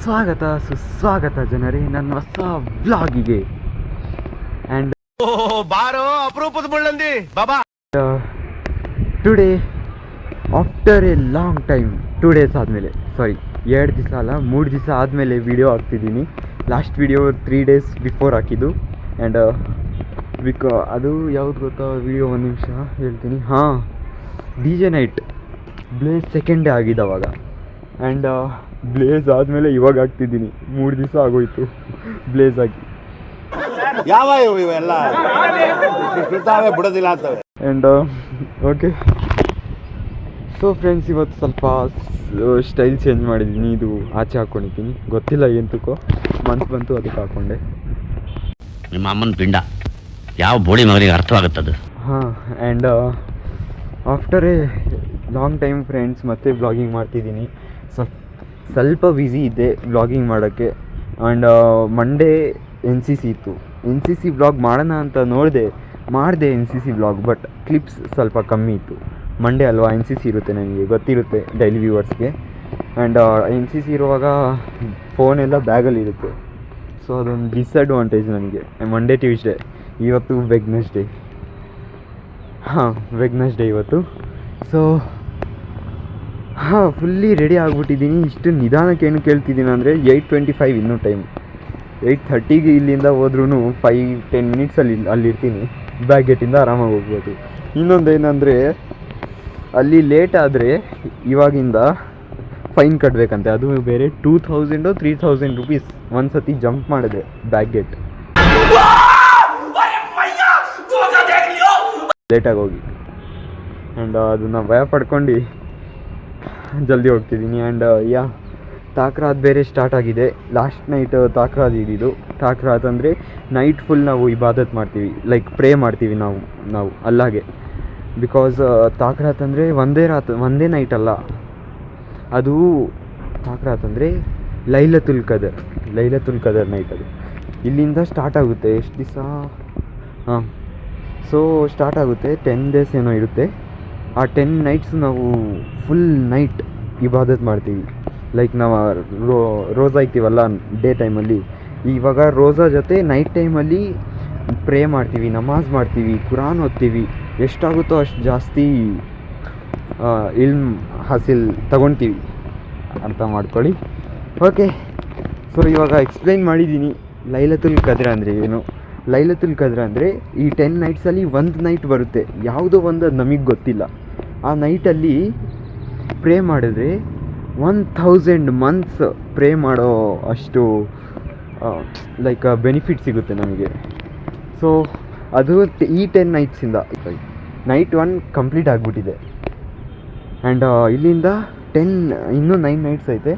ಸ್ವಾಗತ ಸುಸ್ವಾಗತ ಜನರೇ ನನ್ನ ಹೊಸ ವ್ಲಾಗಿಗೆ. ಆ್ಯಂಡ್ ಬಾರೋ ಅಪರೂಪದ ಮುಳ್ಳಂದಿ ಬಾಬಾ. Today after a long time, 2 days ಆದಮೇಲೆ, ಸಾರಿ 2 ದಿವಸ ಅಲ್ಲ 3 ದಿವಸ ಆದಮೇಲೆ ವಿಡಿಯೋ ಹಾಕ್ತಿದ್ದೀನಿ. ಲಾಸ್ಟ್ ವಿಡಿಯೋ 3 days ಬಿಫೋರ್ ಹಾಕಿದ್ದು. ಆ್ಯಂಡ್ ಅದು ಯಾವ್ದು ಗೊತ್ತಾ ವಿಡಿಯೋ, ಒಂದು ನಿಮಿಷ ಹೇಳ್ತೀನಿ. ಹಾಂ, DJ night blaze second day ಆಗಿದ್ದು ಅವಾಗ. ಆ್ಯಂಡ್ ಬ್ಲೇಸ್ ಆದಮೇಲೆ ಇವಾಗ ಆಗ್ತಿದ್ದೀನಿ. 3 ದಿವಸ ಆಗೋಯ್ತು ಬ್ಲೇಸ್ ಆಗಿ. ಯಾವ ಇವೆಲ್ಲ ಬಿಡೋದಿಲ್ಲ ಅಂತವೆ. ಆ್ಯಂಡ್ ಓಕೆ, ಸೊ ಫ್ರೆಂಡ್ಸ್, ಇವತ್ತು ಸ್ವಲ್ಪ ಸ್ಟೈಲ್ ಚೇಂಜ್ ಮಾಡಿದ್ದೀನಿ. ಇದು ಆಚೆ ಹಾಕ್ಕೊಂಡಿದ್ದೀನಿ, ಗೊತ್ತಿಲ್ಲ ಎಂತಕ್ಕೋ ಮನ್ಸು ಬಂತು ಅದಕ್ಕೆ ಹಾಕ್ಕೊಂಡೆ. ನಿಮ್ಮ ಅಮ್ಮನ ಪಿಂಡ ಯಾವ ಬೋಳಿ ಮಗನಿಗೆ ಅರ್ಥವಾಗುತ್ತದು. ಹಾಂ, and after a long time friends ಮತ್ತೆ ವ್ಲಾಗಿಂಗ್ ಮಾಡ್ತಿದ್ದೀನಿ. ಸ್ವಲ್ಪ ಬ್ಯುಸಿ ಇದ್ದೆ ವ್ಲಾಗಿಂಗ್ ಮಾಡೋಕ್ಕೆ. ಆ್ಯಂಡ್ ಮಂಡೇ NCC ಇತ್ತು. NCC ವ್ಲಾಗ್ ಮಾಡೋಣ ಅಂತ ಮಾಡಿದೆ NCC ವ್ಲಾಗ್, ಬಟ್ ಕ್ಲಿಪ್ಸ್ ಸ್ವಲ್ಪ ಕಮ್ಮಿ ಇತ್ತು. ಮಂಡೇ ಅಲ್ವಾ, NCC ಇರುತ್ತೆ, ನನಗೆ ಗೊತ್ತಿರುತ್ತೆ ಡೈಲಿ ವ್ಯೂವರ್ಸ್ಗೆ. ಆ್ಯಂಡ್ NCC ಇರುವಾಗ ಫೋನೆಲ್ಲ ಬ್ಯಾಗಲ್ಲಿರುತ್ತೆ. ಸೊ ಅದೊಂದು ಡಿಸ್ಅಡ್ವಾಂಟೇಜ್ ನನಗೆ. ಮಂಡೇ ಟ್ಯೂಸ್ಡೇ, ಇವತ್ತು ವೆಡ್ನೆಸ್ಡೇ. ಹಾಂ, ವೆಡ್ನೆಸ್ಡೇ ಇವತ್ತು. ಸೊ ಹಾಂ, ಫುಲ್ಲಿ ರೆಡಿ ಆಗಿಬಿಟ್ಟಿದ್ದೀನಿ. ಇಷ್ಟು ನಿಧಾನಕ್ಕೆ ಏನು ಕೇಳ್ತಿದ್ದೀನಿ ಅಂದರೆ 8:25 ಇನ್ನೂ ಟೈಮ್. 8:30ಗೆ ಇಲ್ಲಿಂದ ಹೋದ್ರೂ 5-10 ಮಿನಿಟ್ಸಲ್ಲಿ ಅಲ್ಲಿರ್ತೀನಿ. ಬ್ಯಾಕ್ ಗೇಟಿಂದ ಆರಾಮಾಗಿ ಹೋಗ್ಬೋದು. ಇನ್ನೊಂದೇನೆಂದರೆ, ಅಲ್ಲಿ ಲೇಟ್ ಆದರೆ ಇವಾಗಿಂದ ಫೈನ್ ಕಟ್ಟಬೇಕಂತೆ. ಅದು ಬೇರೆ 2,000-3,000 ರೂಪೀಸ್ ಒಂದು ಸತಿ ಜಂಪ್ ಮಾಡಿದೆ ಬ್ಯಾಕ್ ಗೇಟ್, ಲೇಟಾಗಿ ಹೋಗಿ. ಆ್ಯಂಡ್ ಅದನ್ನು ಭಯ ಪಡ್ಕೊಂಡು ಜಲ್ದಿ ಹೋಗ್ತಿದ್ದೀನಿ. ಆ್ಯಂಡ್ ತಾಕ್ರಾತ್ ಬೇರೆ ಸ್ಟಾರ್ಟ್ ಆಗಿದೆ. ಲಾಸ್ಟ್ ನೈಟ್ ತಾಕ್ರಾತ್ ಇದ್ದಿದ್ದು. ತಾಕ್ರಾತ್ ಅಂದರೆ ನೈಟ್ ಫುಲ್ ನಾವು ಇಬಾದತ್ ಮಾಡ್ತೀವಿ, ಲೈಕ್ ಪ್ರೇ ಮಾಡ್ತೀವಿ ನಾವು ಅಲ್ಲಾಗೆ. ಬಿಕಾಸ್ ತಾಕ್ರಾತ್ ಅಂದರೆ ಒಂದೇ ನೈಟ್ ಅಲ್ಲ, ಅದು ತಾಕ್ರಾತ್ ಅಂದರೆ ಲೈಲತುಲ್ ಕದರ್ ನೈಟ್. ಅದು ಇಲ್ಲಿಂದ ಸ್ಟಾರ್ಟ್ ಆಗುತ್ತೆ. ಎಷ್ಟು ದಿವಸ? ಹಾಂ, ಸೊ ಸ್ಟಾರ್ಟ್ ಆಗುತ್ತೆ 10 days ಏನೋ ಇರುತ್ತೆ. ಆ 10 nights ನಾವು ಫುಲ್ ನೈಟ್ ಇಬಾದತ್ ಮಾಡ್ತೀವಿ. ಲೈಕ್ ನಾವು ರೋಜಾ ಇಕ್ತೀವಲ್ಲ ಡೇ ಟೈಮಲ್ಲಿ, ಇವಾಗ ರೋಜಾ ಜೊತೆ ನೈಟ್ ಟೈಮಲ್ಲಿ ಪ್ರೇ ಮಾಡ್ತೀವಿ, ನಮಾಜ್ ಮಾಡ್ತೀವಿ, ಕುರಾನ್ ಓದ್ತೀವಿ. ಎಷ್ಟಾಗುತ್ತೋ ಅಷ್ಟು ಜಾಸ್ತಿ ಇಲ್ಮ್ ಹಾಸಿಲ್ ತಗೊಳ್ತೀವಿ, ಅರ್ಥ ಮಾಡ್ಕೊಳ್ಳಿ. ಓಕೆ, ಸೊ ಇವಾಗ ಎಕ್ಸ್ಪ್ಲೈನ್ ಮಾಡಿದ್ದೀನಿ ಲೈಲತುಲ್ ಕದ್ರ ಅಂದರೆ ಏನು. ಲೈಲತುಲ್ ಕದ್ರ ಅಂದರೆ ಈ 10 nights ಒಂದು ನೈಟ್ ಬರುತ್ತೆ, ಯಾವುದೋ ಒಂದು ಅದು ನಮಗೆ ಗೊತ್ತಿಲ್ಲ. ಆ ನೈಟಲ್ಲಿ ಪ್ರೇ ಮಾಡಿದ್ರೆ 1000 months ಪ್ರೇ ಮಾಡೋ ಅಷ್ಟು ಲೈಕ್ ಬೆನಿಫಿಟ್ ಸಿಗುತ್ತೆ ನಮಗೆ. ಸೊ ಅದು ಈ 10 nights ನೈಟ್ 1 ಕಂಪ್ಲೀಟ್ ಆಗಿಬಿಟ್ಟಿದೆ. ಆ್ಯಂಡ್ ಇಲ್ಲಿಂದ ಇನ್ನೂ 9 nights ಐತೆ.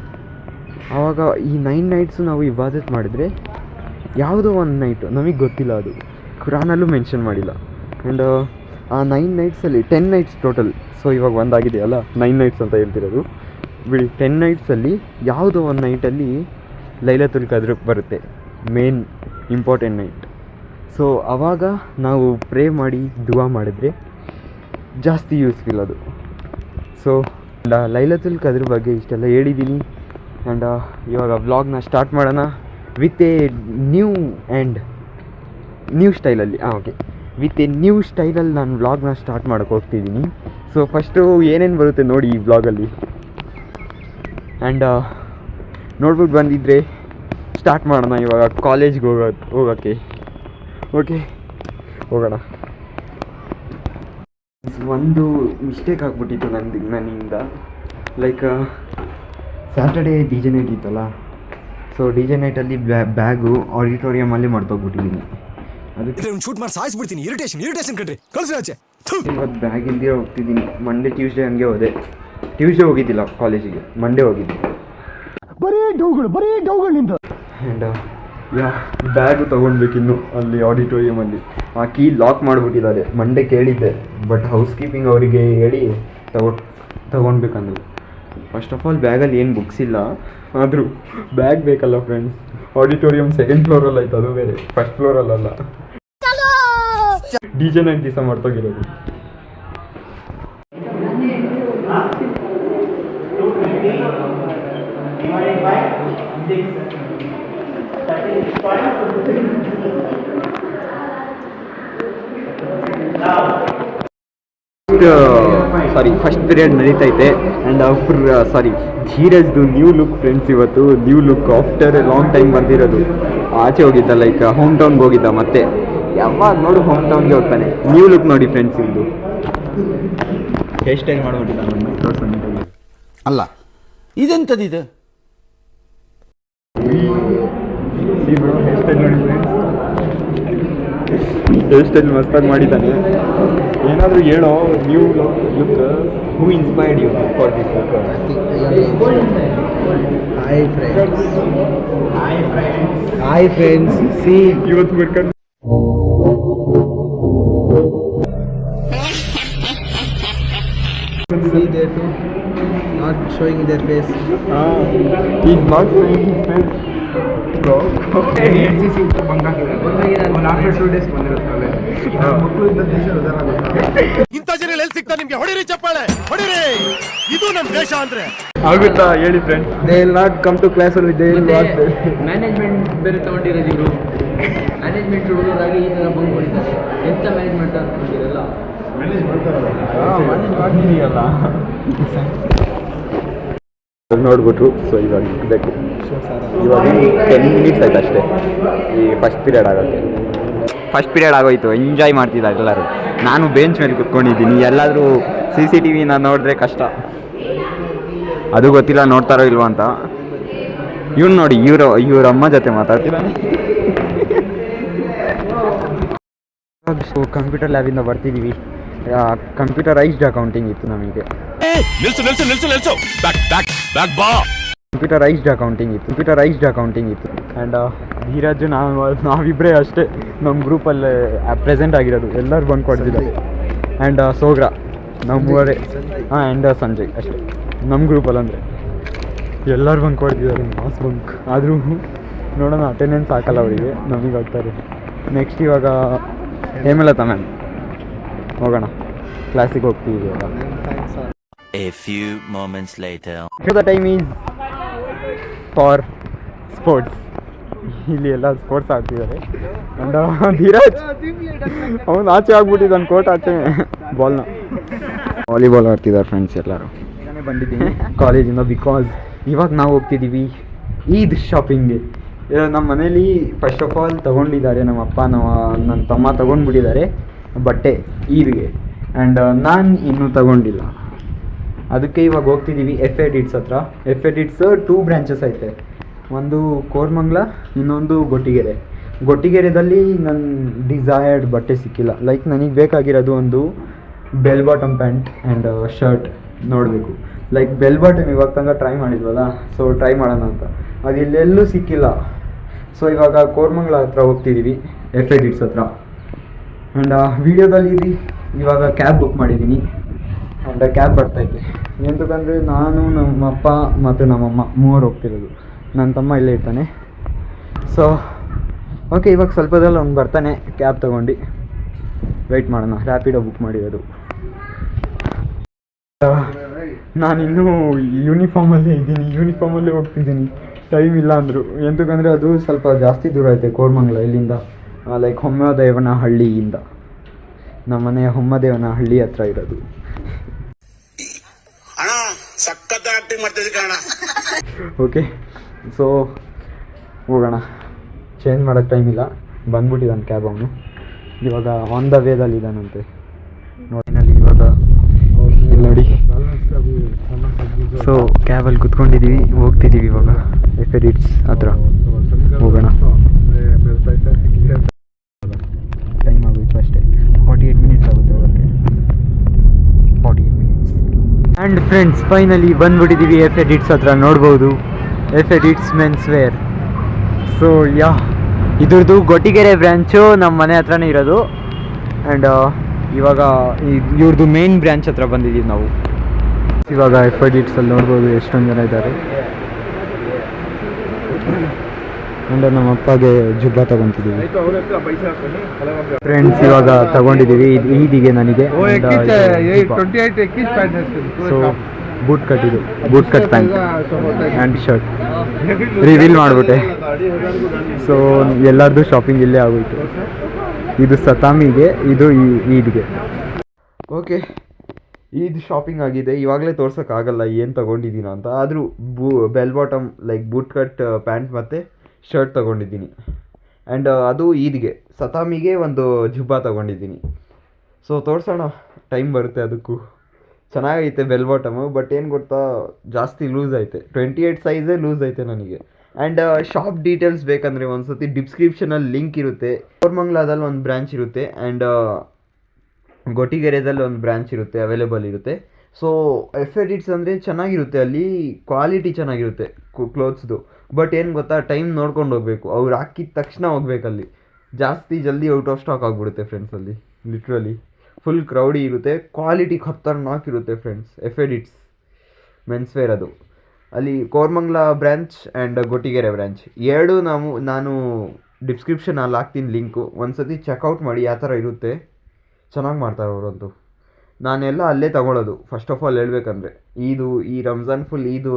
ಆವಾಗ ಈ 9 nights ನಾವು ಇಬಾದತ್ ಮಾಡಿದರೆ ಯಾವುದೋ ಒಂದು ನೈಟು ನಮಗೆ ಗೊತ್ತಿಲ್ಲ, ಅದು ಕುರಾನಲ್ಲೂ ಮೆನ್ಷನ್ ಮಾಡಿಲ್ಲ. ಆ್ಯಂಡ್ ಆ 9 nights 10 nights ಟೋಟಲ್. ಸೊ ಇವಾಗ ಒಂದಾಗಿದೆ ಅಲ್ಲ, 9 nights ಅಂತ ಹೇಳ್ತಿರೋದು ಬಿಡಿ. 10 nights ಯಾವುದೋ ಒಂದು ನೈಟಲ್ಲಿ ಲೈಲತುಲ್ ಕದ್ರ ಬರುತ್ತೆ, ಮೇನ್ ಇಂಪಾರ್ಟೆಂಟ್ ನೈಟ್. ಸೊ ಆವಾಗ ನಾವು ಪ್ರೇ ಮಾಡಿ ದುವಾ ಮಾಡಿದ್ರೆ ಜಾಸ್ತಿ ಯೂಸ್ಫುಲ್ ಅದು. ಸೊ ಲೈಲತುಲ್ ಕದ್ರ ಬಗ್ಗೆ ಇಷ್ಟೆಲ್ಲ ಹೇಳಿದ್ದೀನಿ. ಆ್ಯಂಡ್ ಇವಾಗ ವ್ಲಾಗ್ನ ಸ್ಟಾರ್ಟ್ ಮಾಡೋಣ ವಿತ್ ಎ ನ್ಯೂ ಸ್ಟೈಲಲ್ಲಿ. ಓಕೆ, ವಿತ್ ಎ ನ್ಯೂ ಸ್ಟೈಲಲ್ಲಿ ನಾನು ವ್ಲಾಗ್ನ ಸ್ಟಾರ್ಟ್ ಮಾಡೋಕ್ಕೆ ಹೋಗ್ತಿದ್ದೀನಿ. ಸೊ ಫಸ್ಟು ಏನೇನು ಬರುತ್ತೆ ನೋಡಿ ಈ ವ್ಲಾಗಲ್ಲಿ. ಆ್ಯಂಡ್ ನೋಡ್ಬಿಟ್ಟು ಬಂದಿದ್ದರೆ ಸ್ಟಾರ್ಟ್ ಮಾಡೋಣ ಇವಾಗ ಕಾಲೇಜ್ಗೆ ಹೋಗೋಕ್ಕೆ. ಓಕೆ, ಹೋಗೋಣ. ಒಂದು ಮಿಸ್ಟೇಕ್ ಆಗಿಬಿಟ್ಟಿತ್ತು ನನ್ನಿಂದ. ಲೈಕ್ ಸ್ಯಾಟರ್ಡೇ DJ ನೈಟ್ ಇತ್ತಲ್ಲ, ಸೊ DJ ನೈಟಲ್ಲಿ ಬ್ಯಾಗು ಆಡಿಟೋರಿಯಮಲ್ಲಿ ಮರ್ತೋಗ್ಬಿಟ್ಟಿದ್ದೀನಿ. ಅದಕ್ಕೆ ಶೂಟ್ ಮಾಡಿ ಸಾಯಿಸ್ಬಿಡ್ತೀನಿ. ಇರಿಟೇಷನ್ ಕಣ್ರಿ, ಕಳಿಸಿ ಆಚೆ. ಇವತ್ತು ಬ್ಯಾಗ್ ಇಲ್ಲದೆ ಹೋಗ್ತಿದ್ದೀನಿ. ಮಂಡೇ ಟ್ಯೂಸ್ಡೇ ಹಂಗೆ ಹೋದೆ. ಟ್ಯೂಸ್ಡೇ ಹೋಗಿದ್ದಿಲ್ಲ ಕಾಲೇಜಿಗೆ, ಮಂಡೇ ಹೋಗಿದ್ದೆ. ಬರೀ ಡೌಗಳಿಂದ. ಆ್ಯಂಡ್ ಬ್ಯಾಗು ತೊಗೊಳ್ಬೇಕಿನ್ನು ಅಲ್ಲಿ ಆಡಿಟೋರಿಯಮಲ್ಲಿ. ಆ ಕೀ ಲಾಕ್ ಮಾಡಿಬಿಟ್ಟಿದ್ದಾರೆ. ಮಂಡೇ ಕೇಳಿದ್ದೆ, ಬಟ್ ಹೌಸ್ ಕೀಪಿಂಗ್ ಅವರಿಗೆ ಹೇಳಿ ತಗೊಳ್ಬೇಕಂದ್ರು. ಫಸ್ಟ್ ಆಫ್ ಆಲ್ ಬ್ಯಾಗಲ್ಲಿ ಏನು ಬುಕ್ಸ್ ಇಲ್ಲ, ಆದರೂ ಬ್ಯಾಗ್ ಬೇಕಲ್ಲ ಫ್ರೆಂಡ್ಸ್. ಆಡಿಟೋರಿಯಂ 2nd floor ಆಯ್ತು, ಅದು ಬೇರೆ 1st floor ಅಲ್ಲ. DJ ನೈಟ್ ದಿವಸ ಮಾಡ್ತೋಗಿರೋದು. ಸಾರಿ ಫಸ್ಟ್ ಪೀರಿಯಡ್ ನಡೀತೈತೆ ಆ್ಯಂಡ್ ಸಾರಿ ಧೀರಜ್ದು ನ್ಯೂ ಲುಕ್ ಫ್ರೆಂಡ್ಸ್, ಇವತ್ತು new look after a long time ಬಂದಿರೋದು. ಆಚೆ ಹೋಗಿದ್ದ ಲೈಕ್ ಹೋಮ್ ಟೌನ್ಗೆ ಹೋಗಿದ್ದ, ಮತ್ತೆ ಯಾವಾಗ ನೋಡು ಹೋಮ್ ಟೌನ್ಗೆ ಹೋಗ್ತಾನೆ. ನ್ಯೂ ಲುಕ್ ನೋಡಿ ಫ್ರೆಂಡ್ಸ್, ಇದು ಹೇರ್ ಸ್ಟೈಲ್ ಮಾಡ್ಬಿಟ್ಟಿದ್ದ. ಅಲ್ಲ ಇದೆಂತದಿದೆ? ಹೇರ್ ಸ್ಟೈಲ್ ಮಸ್ತಾಗಿ ಮಾಡಿದ್ದಾನೆ. ಏನಾದರೂ ಹೇಳೋ new look, who inspired you for this look? Hi friends, see ಇವತ್ತು ಬರ್ಕೊಂಡು see there too, not showing their face. Is not showing his face. ಇಂಥ ಜನ ಎಲ್ಲಿ ಸಿಗ್ತಾ ನಿಮ್ಗೆ? ಹೊಡಿರಿ ಚಪ್ಪಾಳೆ, ಹೊಡಿರಿ. ಇದು ನಮ್ ದೇಶ ಅಂದ್ರೆ. ಆಗುತ್ತಾ ಹೇಳಿ friends? They will not come to class only, they will not. Management ಬೇರೆ ತಗೊಂಡಿರೋದು ಇವರು. ಮ್ಯಾನೇಜ್ಮೆಂಟ್ ಹುಡುಗರಾಗಿ ಈ ಥರ ಬಂದು ಹೊಡಿತಾರೆ. ಎಂಥ ಮ್ಯಾನೇಜ್ಮೆಂಟ್ ಅಂತಿರಲ್ಲ, ನೋಡ್ಬಿಟ್ರು. ಸೊ ಇವಾಗ ಇಕ್ಬೇಕು. ಇವಾಗ 10 ಮಿನಿಟ್ಸ್ ಆಯ್ತು ಅಷ್ಟೇ, ಈ ಫಸ್ಟ್ ಪೀರಿಯಡ್ ಆಗುತ್ತೆ. ಫಸ್ಟ್ ಪೀರಿಯಡ್ ಆಗೋಯ್ತು, ಎಂಜಾಯ್ ಮಾಡ್ತಿದ್ದಾರೆ ಎಲ್ಲರೂ. ನಾನು ಬೆಂಚ್ ಮೇಲೆ ಕುತ್ಕೊಂಡಿದ್ದೀನಿ. ಎಲ್ಲಾದರೂ CCTV ನೋಡಿದ್ರೆ ಕಷ್ಟ, ಅದು ಗೊತ್ತಿಲ್ಲ ನೋಡ್ತಾರೋ ಇಲ್ವೋ ಅಂತ. ಇವ್ನು ನೋಡಿ, ಇವ್ರ ಅಮ್ಮ ಜೊತೆ ಮಾತಾಡ್ತಿದ್ದಾನೆ. ಸೊ ಕಂಪ್ಯೂಟರ್ ಲ್ಯಾಬಿಂದ ಬರ್ತಿದ್ದೀವಿ. ಕಂಪ್ಯೂಟರೈಸ್ಡ್ ಅಕೌಂಟಿಂಗ್ ಇತ್ತು ನಮಗೆ. ನಿಲ್ಸು ನಿಲ್ಸು ನಿಲ್ಸು ನಿಲ್ಸು. ಬ್ಯಾಕ್ ಬ್ಯಾಕ್ ಬ್ಯಾಕ್ ಬಾ. ಕಂಪ್ಯೂಟರೈಸ್ಡ್ ಅಕೌಂಟಿಂಗ್ ಇತ್ತು. ಆ್ಯಂಡ್ ಧೀರಜ್ ನಾವಿಬ್ಬರೇ ಅಷ್ಟೇ ನಮ್ಮ ಗ್ರೂಪಲ್ಲಿ ಪ್ರೆಸೆಂಟ್ ಆಗಿರೋದು. ಎಲ್ಲರೂ ಬಂದು ಕೊಡ್ತಿದ್ದಾರೆ. ಆ್ಯಂಡ್ ಸೋಗ್ರ ನಾವು ಮೂವರೇ. ಆ್ಯಂಡ್ ಸಂಜಯ್ ಅಷ್ಟೇ ನಮ್ಮ ಗ್ರೂಪಲ್ಲಿ. ಅಂದರೆ ಎಲ್ಲರೂ ಬಂದು ಕೊಡ್ತಿದ್ದಾರೆ, ಮಾಸ್ ಬಂಕ್. ಆದರೂ ನೋಡೋಣ, ಅಟೆಂಡೆನ್ಸ್ ಹಾಕಲ್ಲ ಅವರಿಗೆ, ನಮಗೆ ಹೋಗ್ತಾರೆ. ನೆಕ್ಸ್ಟ್ ಇವಾಗ ಹೇಮಲತಾ ಮ್ಯಾಮ್, ಹೋಗೋಣ ಕ್ಲಾಸಿಗೆ ಹೋಗ್ತೀವಿ ಇವಾಗ. A few moments later. The time is for sports. ಇಲ್ಲಿ ಎಲ್ಲ ಸ್ಪೋರ್ಟ್ಸ್ ಆಡ್ತಿದ್ದಾರೆ. ಧೀರಜ್ ಅವನು ಆಚೆ ಆಗ್ಬಿಟ್ಟಿದ್ದಾನೆ, ಕೋರ್ಟ್ ಆಚೆ ಬಾಲ್ನ ವಾಲಿಬಾಲ್ ಆಡ್ತಿದ್ದಾರೆ ಫ್ರೆಂಡ್ಸ್ ಎಲ್ಲರೂ. ಬಂದಿದ್ದೀನಿ ಕಾಲೇಜಿಂದ, ಬಿಕಾಸ್ ಇವಾಗ ನಾವು ಹೋಗ್ತಿದ್ದೀವಿ ಈದ್ ಶಾಪಿಂಗ್ಗೆ. ನಮ್ಮ ಮನೇಲಿ ಫಸ್ಟ್ ಆಫ್ ಆಲ್ ತೊಗೊಂಡಿದ್ದಾರೆ, ನಮ್ಮ ಅಪ್ಪ ನನ್ನ ತಮ್ಮ ತೊಗೊಂಡ್ಬಿಟ್ಟಿದ್ದಾರೆ ಬಟ್ಟೆ ಈದ್ಗೆ. ಆ್ಯಂಡ್ ನಾನು ಇನ್ನೂ ತಗೊಂಡಿಲ್ಲ. ಅದಕ್ಕೆ ಇವಾಗ ಹೋಗ್ತಿದ್ದೀವಿ ಎಫ್ ಎಡಿಟ್ಸ್ ಹತ್ರ. ಎಫ್ ಎಡಿಟ್ಸ್ 2 ಬ್ರ್ಯಾಂಚಸ್ ಐತೆ, ಒಂದು ಕೋರಮಂಗಲ, ಇನ್ನೊಂದು ಗೊಟ್ಟಿಗೆರೆದಲ್ಲಿ ನನ್ನ ಡಿಸೈರ್ಡ್ ಬಟ್ಟೆ ಸಿಕ್ಕಿಲ್ಲ. ಲೈಕ್ ನನಗೆ ಬೇಕಾಗಿರೋದು ಒಂದು bell bottom pant and shirt ನೋಡಬೇಕು. ಲೈಕ್ ಬೆಲ್ ಬಾಟಮ್ ಇವಾಗ ತನಕ ಟ್ರೈ ಮಾಡಿದ್ವಲ್ಲ, ಸೊ ಟ್ರೈ ಮಾಡೋಣ ಅಂತ. ಅದು ಇಲ್ಲೆಲ್ಲೂ ಸಿಕ್ಕಿಲ್ಲ. ಸೊ ಇವಾಗ ಕೋರಮಂಗಲ ಹತ್ರ ಹೋಗ್ತಿದ್ದೀವಿ, ಎಫ್ ಎಡಿಟ್ಸ್ ಹತ್ರ. ಆ್ಯಂಡ್ ವೀಡಿಯೋದಲ್ಲಿ ಇವಾಗ ಕ್ಯಾಬ್ ಬುಕ್ ಮಾಡಿದ್ದೀನಿ. ಆ್ಯಂಡ್ ಕ್ಯಾಬ್ ಬರ್ತೈತೆ. ಎಂತಕ್ಕಂದರೆ ನಾನು, ನಮ್ಮಪ್ಪ ಮತ್ತು ನಮ್ಮಮ್ಮ 3 ಹೋಗ್ತಿರೋದು. ನನ್ನ ತಮ್ಮ ಇಲ್ಲೇ ಇರ್ತಾನೆ. ಸೊ ಓಕೆ, ಇವಾಗ ಸ್ವಲ್ಪದಲ್ಲಿ ಅವ್ನು ಬರ್ತಾನೆ ಕ್ಯಾಬ್ ತೊಗೊಂಡು. ವೆಯ್ಟ್ ಮಾಡೋಣ. ರ್ಯಾಪಿಡೋ ಬುಕ್ ಮಾಡಿರೋದು. ನಾನಿನ್ನೂ ಯೂನಿಫಾರ್ಮಲ್ಲೇ ಹೋಗ್ತಿದ್ದೀನಿ. ಟೈಮ್ ಇಲ್ಲ ಅಂದರು. ಎಂತಕ್ಕಂದರೆ ಅದು ಸ್ವಲ್ಪ ಜಾಸ್ತಿ ದೂರ ಐತೆ ಕೋರಮಂಗಲ ಇಲ್ಲಿಂದ, ಲೈಕ್ ಹೊಮ್ಮದೇವನಹಳ್ಳಿಯಿಂದ. ನಮ್ಮ ಮನೆ ಹೊಮ್ಮದೇವನಹಳ್ಳಿ ಹತ್ರ ಇರೋದು. ಓಕೆ, ಸೊ ಹೋಗೋಣ. ಚೇಂಜ್ ಮಾಡೋಕ್ಕೆ ಟೈಮ್ ಇಲ್ಲ, ಬಂದ್ಬಿಟ್ಟಿದ್ದಾನೆ ಕ್ಯಾಬ್ ಅವನು. ಇವಾಗ ಆನ್ ದ ವೇದಲ್ಲಿ ಇದ್ದಾನಂತೆ. ನೋಡಿನಲ್ಲಿ ಇವಾಗ ನೋಡಿ. ಸೊ ಕ್ಯಾಬಲ್ಲಿ ಕುತ್ಕೊಂಡಿದ್ದೀವಿ, ಹೋಗ್ತಿದ್ದೀವಿ ಇವಾಗ ಎಫ್ ಎಡಿಟ್ಸ್ ಹತ್ರ. ಹೋಗೋಣ. ಟೈಮ್ ಆಗೋಯ್ತು ಅಷ್ಟೇ, 48 ಮಿನಿಟ್ಸ್ ಆಗುತ್ತೆ ಹೋಗೋಕ್ಕೆ. 48 ಮಿನಿಟ್ಸ್. ಆ್ಯಂಡ್ ಫ್ರೆಂಡ್ಸ್, ಫೈನಲಿ ಬಂದ್ಬಿಟ್ಟಿದ್ದೀವಿ ಎಫ್ ಎಡಿಟ್ಸ್ ಹತ್ರ. ನೋಡ್ಬೋದು, F Edits menswear. So ಇದ್ರದ್ದು ಗೊಟ್ಟಿಗೆರೆ ಬ್ರ್ಯಾಂಚು ನಮ್ಮ ಮನೆ ಹತ್ರನೇ ಇರೋದು. ಆ್ಯಂಡ್ ಇವಾಗ ಇವ್ರದ್ದು ಮೇನ್ ಬ್ರ್ಯಾಂಚ್ ಹತ್ರ ಬಂದಿದ್ದೀವಿ ನಾವು. ಇವಾಗ ಎಫ್ ಎಡಿಟ್ಸಲ್ಲಿ ನೋಡ್ಬೋದು ಎಷ್ಟೊಂದು ಜನ ಇದ್ದಾರೆ. ಆ್ಯಂಡ್ ನಮ್ಮ ಅಪ್ಪಗೆ ಜುಬ್ಬ ತೊಗೊತಿದ್ದೀವಿ ಫ್ರೆಂಡ್ಸ್. ಇವಾಗ ತಗೊಂಡಿದ್ದೀವಿ ಈದಿಗೆ ನನಗೆ. ಸೊ ಬೂಟ್ ಕಟ್ ಇದು boot cut pant and shirt reveal ಮಾಡಿಬಿಟ್ಟೆ. ಸೊ ಎಲ್ಲರದ್ದು ಶಾಪಿಂಗ್ ಇಲ್ಲೇ ಆಗೋಯ್ತು. ಇದು ಸತಾಮಿಗೆ, ಇದು ಈದ್ಗೆ. ಓಕೆ, ಇದು ಶಾಪಿಂಗ್ ಆಗಿದೆ. ಇವಾಗಲೇ ತೋರ್ಸೋಕ್ಕಾಗಲ್ಲ ಏನು ತೊಗೊಂಡಿದ್ದೀನ ಅಂತ. ಆದರೂ bell bottom like boot cut pant ಮತ್ತು ಶರ್ಟ್ ತೊಗೊಂಡಿದ್ದೀನಿ. ಆ್ಯಂಡ್ ಅದು ಈದ್ಗೆ. ಸತಾಮಿಗೆ ಒಂದು ಜುಬ್ಬ ತೊಗೊಂಡಿದ್ದೀನಿ. ಸೊ ತೋರಿಸೋಣ, ಟೈಮ್ ಬರುತ್ತೆ ಅದಕ್ಕೂ. ಚೆನ್ನಾಗೈತೆ ಬೆಲ್ ಬಾಟಮು, ಬಟ್ ಏನು ಗೊತ್ತಾ, ಜಾಸ್ತಿ ಲೂಸ್ ಐತೆ. 28 ಸೈಜೇ ಲೂಸ್ ಐತೆ ನನಗೆ. ಆ್ಯಂಡ್ ಶಾಪ್ ಡೀಟೇಲ್ಸ್ ಬೇಕಂದರೆ ಒಂದು ಸತಿ ಡಿಸ್ಕ್ರಿಪ್ಷನಲ್ಲಿ ಲಿಂಕ್ ಇರುತ್ತೆ. ಕೋರ್ಮಂಗ್ಲಾದಲ್ಲಿ ಒಂದು ಬ್ರ್ಯಾಂಚ್ ಇರುತ್ತೆ ಆ್ಯಂಡ್ ಗೊಟಿಗೆರೆದಲ್ಲಿ ಒಂದು ಬ್ರ್ಯಾಂಚ್ ಇರುತ್ತೆ, ಅವೈಲೇಬಲ್ ಇರುತ್ತೆ. ಸೊ ಎಡಿಟ್ಸ್ ಅಂದರೆ ಚೆನ್ನಾಗಿರುತ್ತೆ, ಅಲ್ಲಿ ಕ್ವಾಲಿಟಿ ಚೆನ್ನಾಗಿರುತ್ತೆ ಕ್ಲೋತ್ಸ್ದು. ಬಟ್ ಏನು ಗೊತ್ತಾ, ಟೈಮ್ ನೋಡ್ಕೊಂಡು ಹೋಗಬೇಕು. ಅವ್ರು ಹಾಕಿದ ತಕ್ಷಣ ಹೋಗ್ಬೇಕಲ್ಲಿ. ಜಾಸ್ತಿ ಜಲ್ದಿ ಔಟ್ ಆಫ್ ಸ್ಟಾಕ್ ಆಗಿಬಿಡುತ್ತೆ ಫ್ರೆಂಡ್ಸ್. ಅಲ್ಲಿ ಲಿಟ್ರಲಿ ಫುಲ್ ಕ್ರೌಡಿ ಇರುತ್ತೆ. ಕ್ವಾಲಿಟಿ ಖತರ್ನಾಕಿರುತ್ತೆ ಫ್ರೆಂಡ್ಸ್. ಎಡಿಟ್ಸ್ ಮೆನ್ಸ್ವೇರ್ ಅದು. ಅಲ್ಲಿ Koramangala branch and Gottigere branch ಎರಡು ನಾನು ಡಿಸ್ಕ್ರಿಪ್ಷನಲ್ಲಿ ಹಾಕ್ತೀನಿ ಲಿಂಕು. ಒಂದು ಸತಿ ಚೆಕ್ಔಟ್ ಮಾಡಿ, ಯಾವ ಥರ ಇರುತ್ತೆ. ಚೆನ್ನಾಗಿ ಮಾಡ್ತಾರೆ ಅವರಂತೂ. ನಾನೆಲ್ಲ ಅಲ್ಲೇ ತಗೊಳ್ಳೋದು ಫಸ್ಟ್ ಆಫ್ ಆಲ್ ಹೇಳ್ಬೇಕಂದ್ರೆ. ಈ ರಂಜಾನ್ ಫುಲ್ ಇದು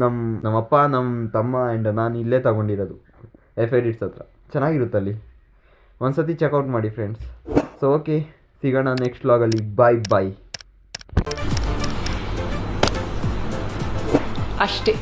ನಮ್ಮಪ್ಪ, ನಮ್ಮ ತಮ್ಮ ಆ್ಯಂಡ್ ನಾನು ಇಲ್ಲೇ ತಗೊಂಡಿರೋದು ಎಡಿಟ್ಸ್ ಹತ್ರ. ಚೆನ್ನಾಗಿರುತ್ತೆ ಅಲ್ಲಿ. ಒಂದು ಸತಿ ಚೆಕ್ಔಟ್ ಮಾಡಿ ಫ್ರೆಂಡ್ಸ್. ಸೊ ಓಕೆ, ಸಿಗೋಣ ನೆಕ್ಸ್ಟ್ ವ್ಲಾಗಲ್ಲಿ. ಬಾಯ್. ಅಷ್ಟೇ.